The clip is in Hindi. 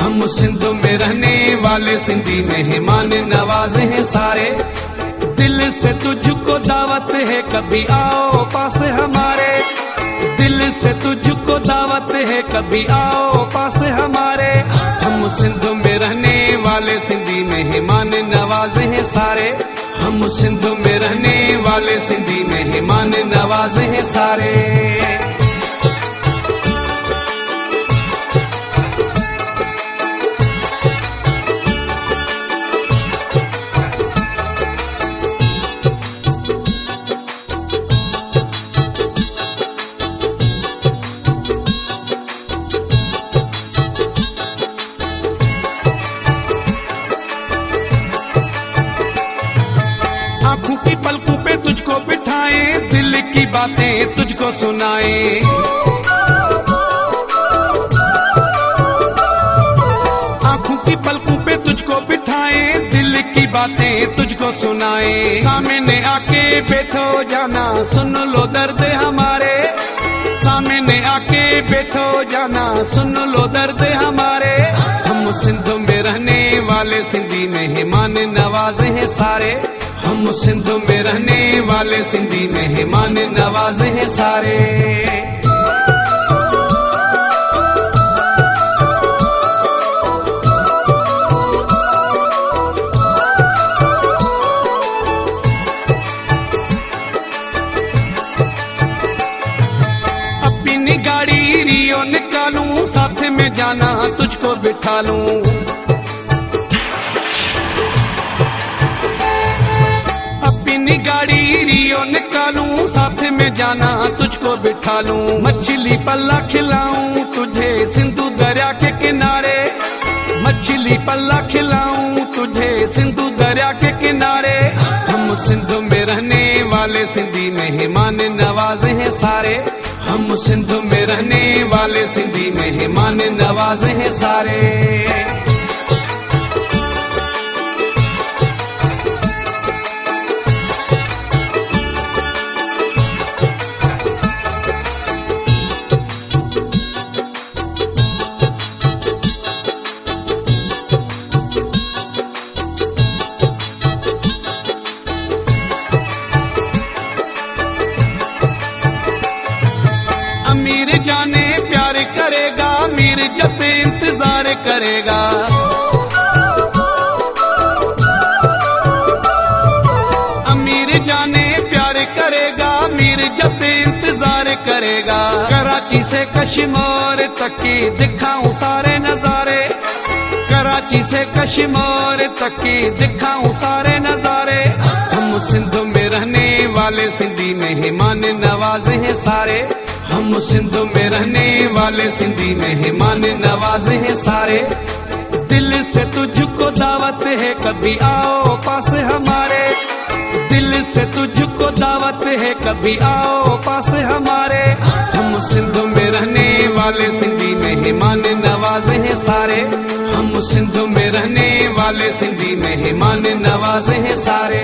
हम सिंध में रहने वाले सिंधी मेहमान नवाजे हैं सारे। दिल से तुझको दावत है कभी आओ पास हमारे, दिल से तुझको दावत है कभी आओ पास हमारे। हम सिंध में रहने वाले सिंधी मेहमान नवाजे हैं सारे, हम सिंध में रहने वाले सिंधी मेहमान नवाजे हैं सारे। आंखों की पलकों पे तुझको बिठाए, दिल की बातें तुझको सुनाए। आंखों की पलकों पे तुझको बिठाए, दिल की बातें तुझको सुनाए। सामने आके बैठो जाना सुन लो दर्द हमारे, सामने आके बैठो जाना सुन लो दर्द हमारे। हम सिंध में रहने वाले सिंधी मेहमान नवाजे हैं सारे, हम सिंध में रहने वाले सिंधी मेहमान नवाजे हैं सारे। अपनी गाड़ी रियो निकालूं, साथ में जाना तुझको बिठा लूं। अपनी गाड़ी रियो निकालूं, साथ में जाना तुझको बिठा लूं। मछली पल्ला खिलाऊं तुझे सिंधु दरिया के किनारे, मछली पल्ला खिलाऊं तुझे सिंधु दरिया के किनारे। हम सिंध में रहने वाले सिंधी मेहमान नवाजे हैं सारे, हम सिंध में रहने वाले सिंधी मेहमान नवाजे हैं सारे। अमीर जाने प्यार करेगा, मीर जब इंतजार करेगा। अमीर जाने प्यार करेगा, मीर जब इंतजार करेगा। कराची से कश्मीर तक की दिखाऊं सारे नजारे, कराची से कश्मीर तक की दिखाऊं सारे नजारे। हम सिंध में रहने वाले सिंधी मेहमान नवाजे हैं सारे, हम सिंध में रहने वाले सिंधी मेहमान नवाजे हैं सारे। दिल से तुझको दावत है कभी आओ पास हमारे, दिल से तुझको दावत है कभी आओ पास हमारे। हम सिंध में रहने वाले सिंधी मेहमान नवाजे हैं सारे, हम सिंध में रहने वाले सिंधी मेहमान नवाजे हैं सारे।